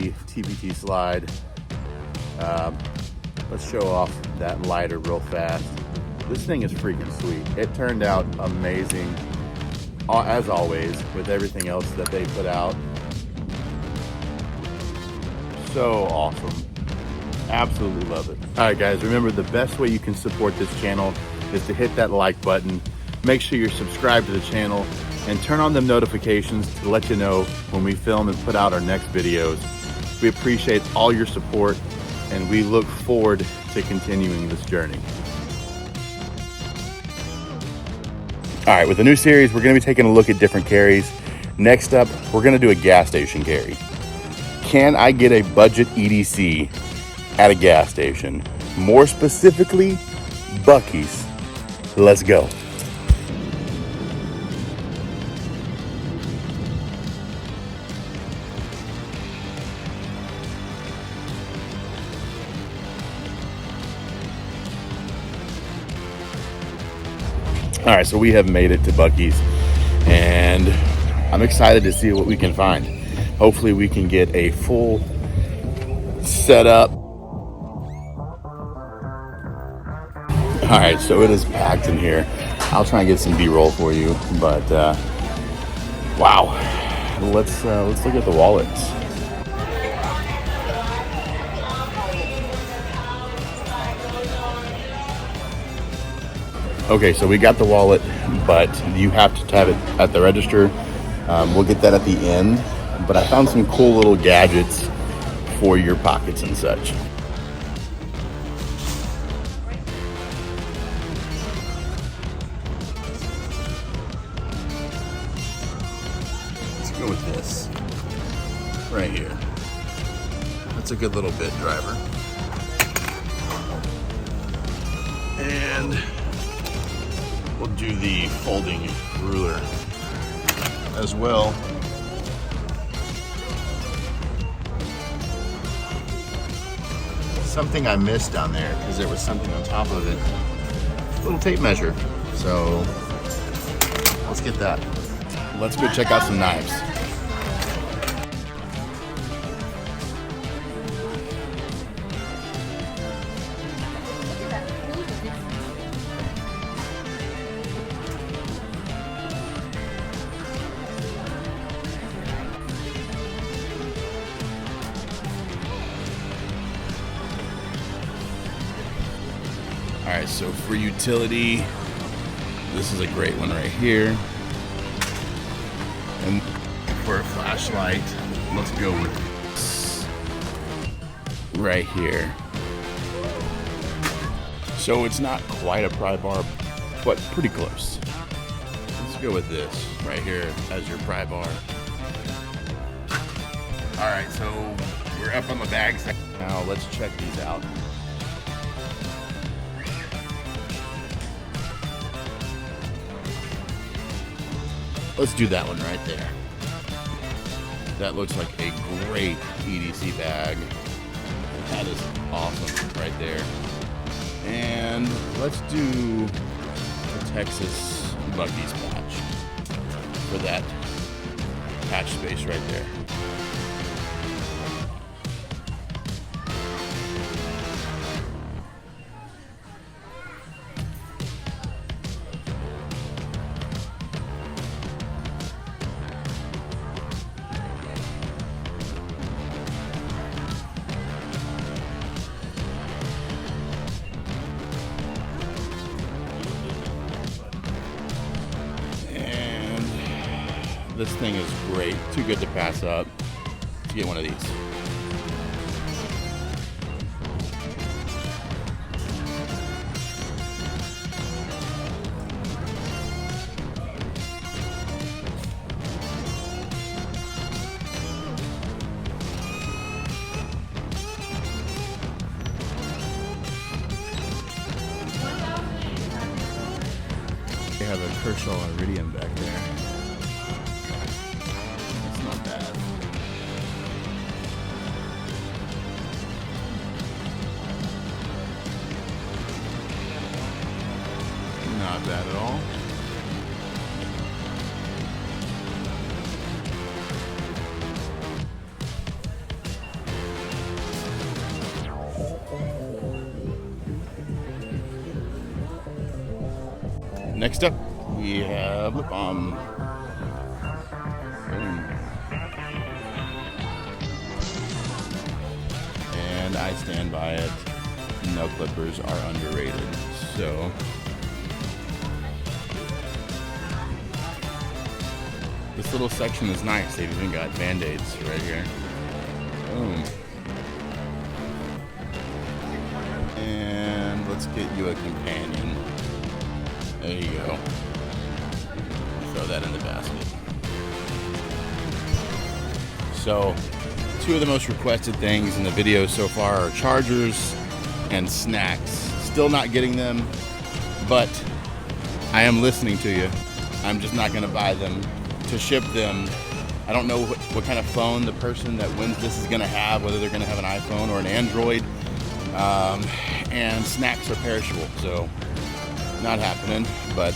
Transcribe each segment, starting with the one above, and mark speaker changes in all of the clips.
Speaker 1: TBT slide. Let's show off that lighter real fast. This thing is freaking sweet. It turned out amazing, as always, with everything else that they put out. So awesome. Absolutely love it. All right, guys, remember the best way you can support this channel is to hit that like button. Make sure you're subscribed to the channel and turn on the notifications to let you know when we film and put out our next videos. We appreciate all your support and we look forward to continuing this journey. All right, with the new series, we're gonna be taking a look at different carries. Next up, we're gonna do a gas station carry. Can I get a budget EDC at a gas station? More specifically, Buc-ee's. Let's go. All right, so we have made it to Buc-ee's and I'm excited to see what we can find. Hopefully we can get a full setup. All right, so it is packed in here. I'll try and get some B-roll for you, but wow. Let's look at the wallets. Okay, so we got the wallet, but you have to have it at the register. We'll get that at the end, but I found some cool little gadgets for your pockets and such. Let's go with this right here. That's a good little bit driver. And we'll do the folding ruler as well. Something I missed down there because there was something on top of it. A little tape measure. So let's get that. Let's go check out some knives. All right, so for utility, this is a great one right here. And for a flashlight, let's go with this right here. So it's not quite a pry bar, but pretty close. Let's go with this right here as your pry bar. All right, so we're up on the bags. Now let's check these out. Let's do that one right there. That looks like a great EDC bag. That is awesome right there. And let's do a Texas Buc-ee's patch for that patch space right there. This thing is great. Too good to pass up. Let's get one of these. They have a Kershaw Iridium back there. That's not bad. Not bad at all. Next up, we have lip balm. Boom. And I stand by it. Nail clippers are underrated. So this little section is nice. They've even got band-aids right here. Boom. And let's get you a companion. There you go. Throw that in the basket. So, two of the most requested things in the video so far are chargers and snacks. Still not getting them, but I am listening to you. I'm just not gonna buy them. To ship them, I don't know what kind of phone the person that wins this is gonna have, whether they're gonna have an iPhone or an Android. And snacks are perishable, so not happening, but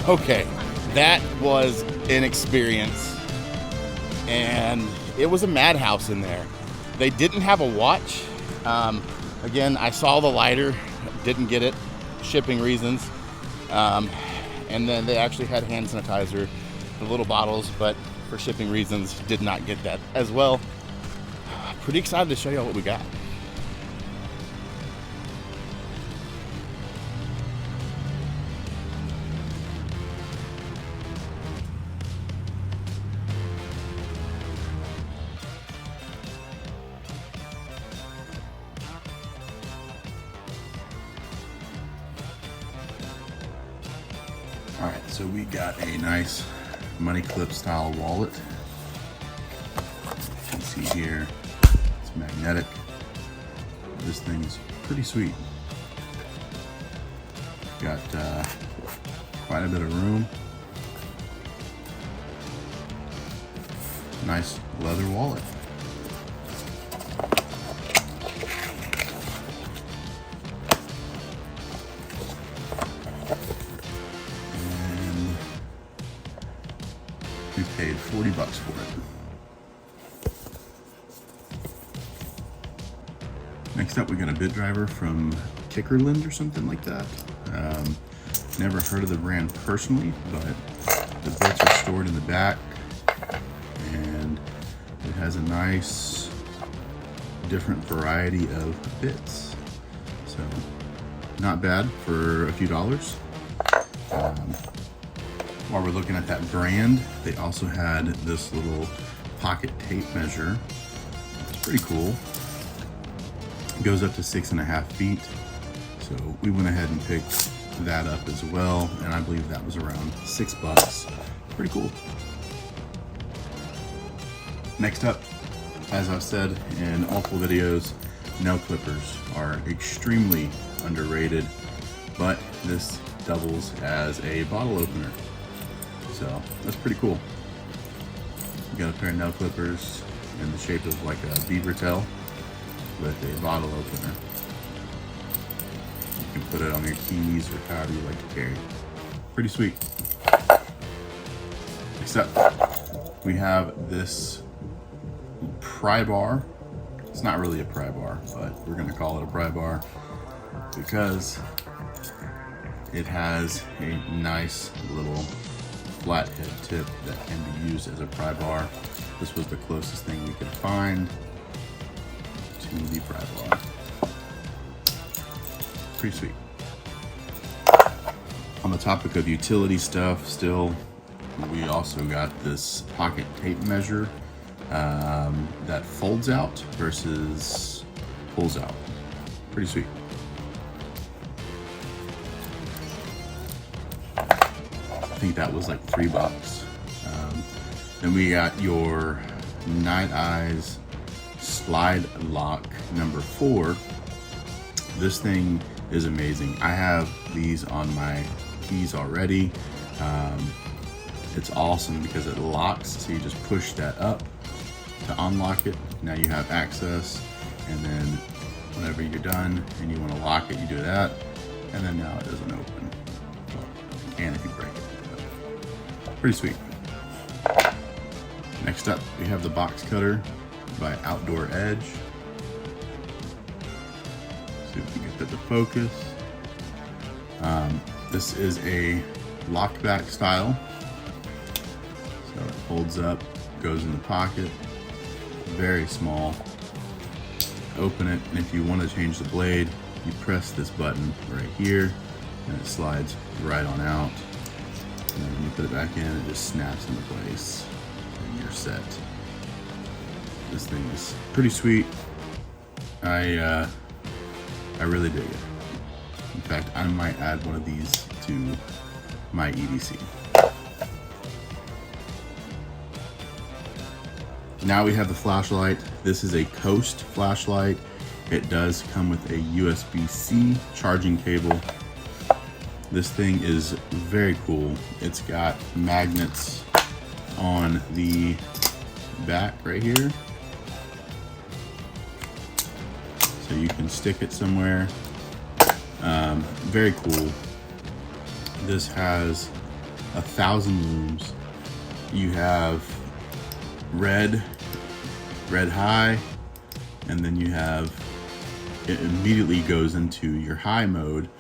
Speaker 1: okay, that was an experience, and it was a madhouse in there. They didn't have a watch. Again, I saw the lighter, didn't get it, shipping reasons. And then they actually had hand sanitizer, the little bottles, but for shipping reasons, did not get that as well. Pretty excited to show y'all what we got. All right, so we got a nice money clip style wallet. You can see here, it's magnetic. This thing's pretty sweet. Got quite a bit of room. Nice leather wallet. We paid $40 for it. Next up, we got a bit driver from Kickerland or something like that. Never heard of the brand personally, but the bits are stored in the back, and it has a nice different variety of bits. So not bad for a few dollars. While we're looking at that brand, they also had this little pocket tape measure. It's pretty cool. It goes up to 6.5 feet. So we went ahead and picked that up as well, and I believe that was around $6. Pretty cool. Next up, as I've said in multiple videos, nail clippers are extremely underrated, but this doubles as a bottle opener. So that's pretty cool. You got a pair of nail clippers in the shape of like a beaver tail with a bottle opener. You can put it on your keys or however you like to carry. Pretty sweet. Next up, we have this pry bar. It's not really a pry bar, but we're gonna call it a pry bar because it has a nice little flathead tip that can be used as a pry bar. This was the closest thing we could find to the pry bar. Pretty sweet. On the topic of utility stuff, still, we also got this pocket tape measure that folds out versus pulls out. Pretty sweet. I think that was like $3. Then we got your Night Eyes slide lock number 4. This thing is amazing. I have these on my keys already. It's awesome because it locks, so you just push that up to unlock it. Now you have access, and then whenever you're done and you want to lock it, you do that, and then now it doesn't open. Well, you can if you break it. Pretty sweet. Next up, we have the box cutter by Outdoor Edge. See if we can get that to focus. This is a locked back style. So it folds up, goes in the pocket, very small. Open it, and if you want to change the blade, you press this button right here, and it slides right on out. And then when you put it back in, it just snaps into place, and you're set. This thing is pretty sweet. I really dig it. In fact, I might add one of these to my EDC. Now we have the flashlight. This is a Coast flashlight. It does come with a USB-C charging cable. This thing is very cool. It's got magnets on the back right here. So you can stick it somewhere. Very cool. This has 1,000 looms. You have red high, and then you have, it immediately goes into your high mode,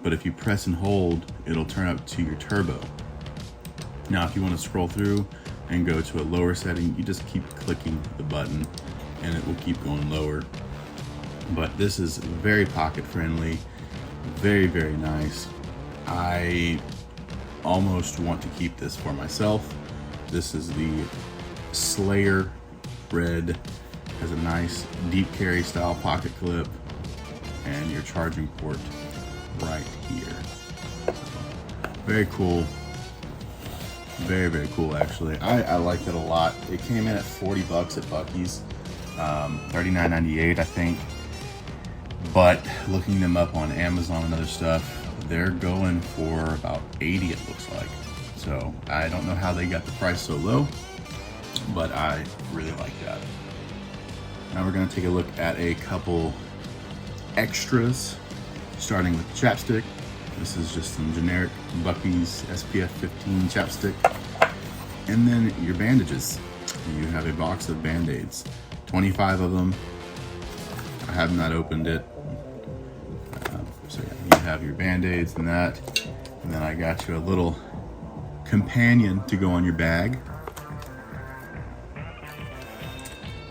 Speaker 1: but if you press and hold, it'll turn up to your turbo. Now if you want to scroll through and go to a lower setting, you just keep clicking the button and it will keep going lower. But this is very pocket friendly, very, very nice. I almost want to keep this for myself. This is the Slayer red, has a nice deep carry style pocket clip, and your charging port right here. Very cool. Very, very cool actually. I like it a lot. It came in at 40 bucks at Buc-ee's, $39.98 I think. But looking them up on Amazon and other stuff, they're going for about 80 it looks like. So I don't know how they got the price so low, but I really like that. Now we're gonna take a look at a couple extras, starting with the chapstick. This is just some generic Buc-ee's SPF 15 chapstick. And then your bandages. You have a box of Band-Aids, 25 of them. I have not opened it. So yeah, you have your Band-Aids and that. And then I got you a little companion to go on your bag.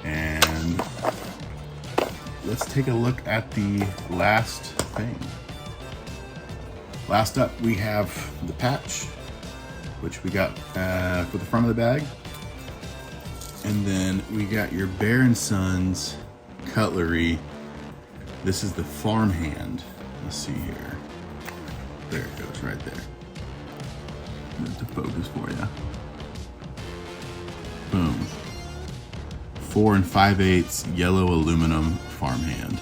Speaker 1: And let's take a look at the last thing. Last up, we have the patch, which we got for the front of the bag. And then we got your Bear & Sons cutlery. This is the farm hand. Let's see here. There it goes, right there. To focus for you. Boom. 4 5/8 yellow aluminum farmhand.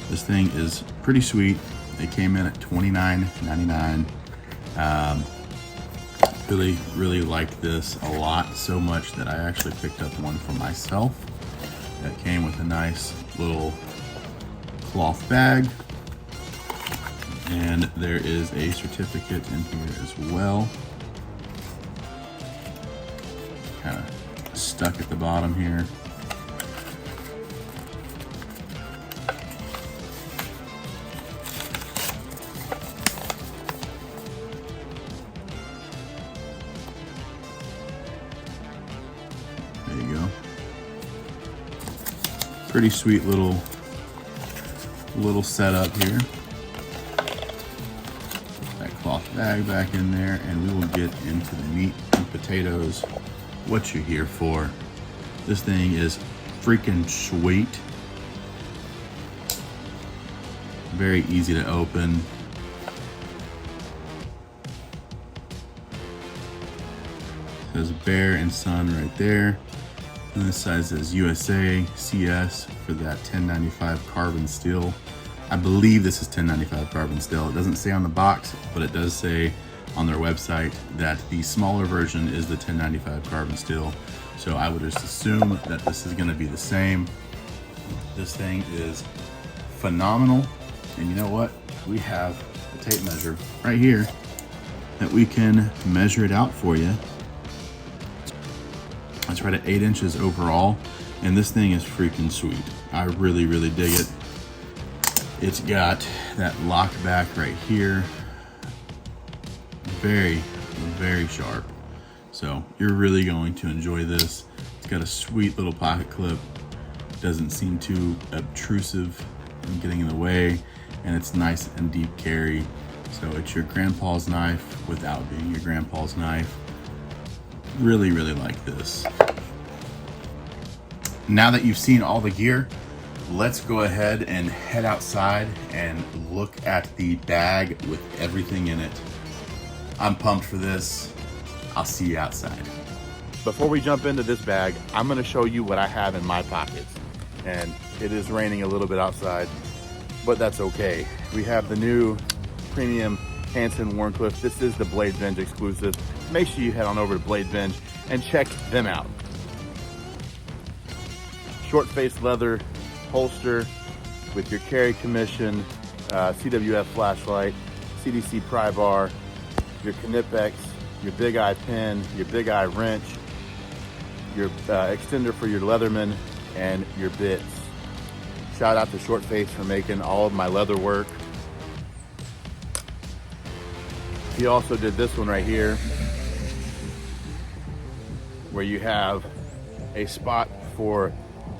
Speaker 1: This thing is pretty sweet. It came in at $29.99. Really liked this a lot, so much that I actually picked up one for myself. That came with a nice little cloth bag. And there is a certificate in here as well. Kind of stuck at the bottom here. There you go. Pretty sweet little setup here. That cloth bag back in there, and we will get into the meat and potatoes, what you're here for. This thing is freaking sweet. Very easy to open. It says Bear & Son right there. And this side says USA CS for that 1095 carbon steel. I believe this is 1095 carbon steel. It doesn't say on the box, but it does say on their website that the smaller version is the 1095 carbon steel. So I would just assume that this is going to be the same. This thing is phenomenal. And you know what? We have a tape measure right here that we can measure it out for you. It's right at 8 inches overall, and this thing is freaking sweet. I really, really dig it. It's got that lock back right here. Very, very sharp. So you're really going to enjoy this. It's got a sweet little pocket clip. Doesn't seem too obtrusive and getting in the way, and it's nice and deep carry. So it's your grandpa's knife without being your grandpa's knife. Really, really like this. Now that you've seen all the gear, let's go ahead and head outside and look at the bag with everything in it. I'm pumped for this. I'll see you outside. Before we jump into this bag, I'm gonna show you what I have in my pockets. And it is raining a little bit outside, but that's okay. We have the new premium Hansen Warncliffe. This is the Blade Bench exclusive. Make sure you head on over to Blade Bench and check them out. Short face leather holster with your carry commission, CWF flashlight, CDC pry bar, your Knipex, your big eye pin, your big eye wrench, your extender for your Leatherman, and your bits. Shout out to Short Face for making all of my leather work. He also did this one right here, where you have a spot for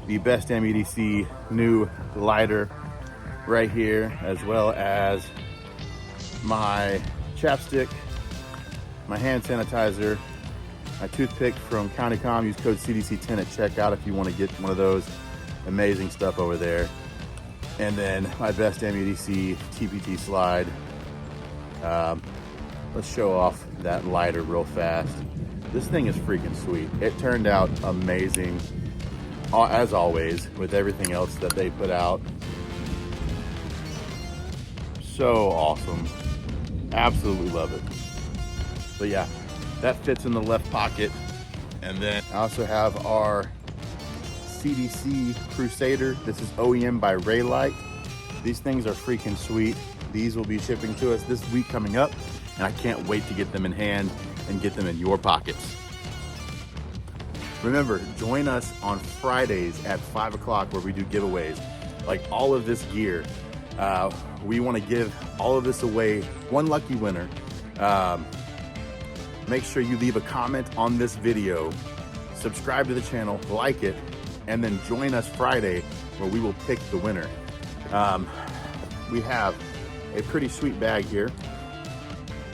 Speaker 1: the Best Damn EDC new lighter right here, as well as my chapstick, my hand sanitizer, my toothpick from County Com. Use code CDC10 at checkout if you want to get one of those. Amazing stuff over there. And then my Best Damn EDC TPT slide. Let's show off that lighter real fast. This thing is freaking sweet. It turned out amazing, as always, with everything else that they put out. So awesome. Absolutely love it. But yeah, that fits in the left pocket. And then I also have our CDC Crusader. This is OEM by Raylight. These things are freaking sweet. These will be shipping to us this week coming up, and I can't wait to get them in hand and get them in your pockets. Remember, join us on Fridays at 5 o'clock where we do giveaways. Like all of this gear, we want to give all of this away, one lucky winner. Make sure you leave a comment on this video, subscribe to the channel, like it, and then join us Friday where we will pick the winner. We have a pretty sweet bag here.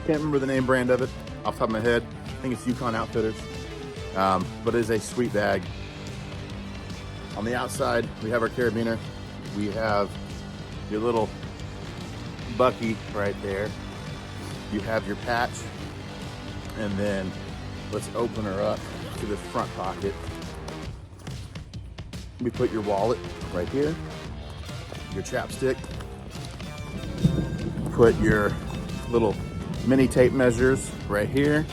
Speaker 1: Can't remember the name brand of it off the top of my head. I think it's Yukon Outfitters, but it is a sweet bag. On the outside, we have our carabiner. We have your little Buc-ee right there. You have your patch, and then let's open her up to this front pocket. We put your wallet right here, your chapstick, put your little mini tape measures right here,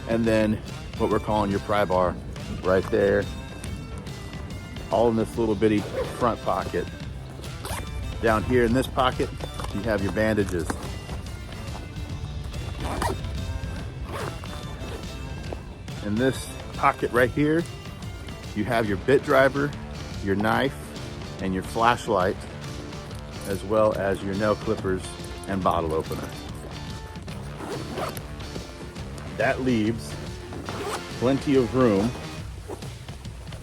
Speaker 1: and then what we're calling your pry bar right there, all in this little bitty front pocket. Down here in this pocket, you have your bandages. In this pocket right here, you have your bit driver, your knife, and your flashlight, as well as your nail clippers and bottle opener. That leaves plenty of room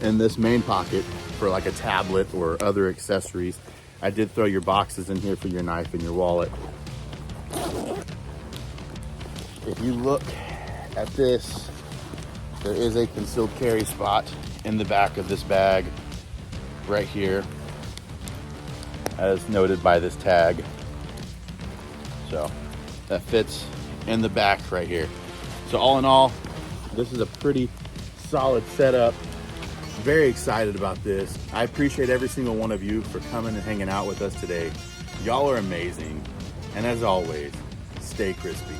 Speaker 1: in this main pocket for like a tablet or other accessories. I did throw your boxes in here for your knife and your wallet. If you look at this, there is a concealed carry spot in the back of this bag right here, as noted by this tag. So that fits in the back right here. So all in all, this is a pretty solid setup. Very excited about this. I appreciate every single one of you for coming and hanging out with us today. Y'all are amazing. And as always, stay crispy.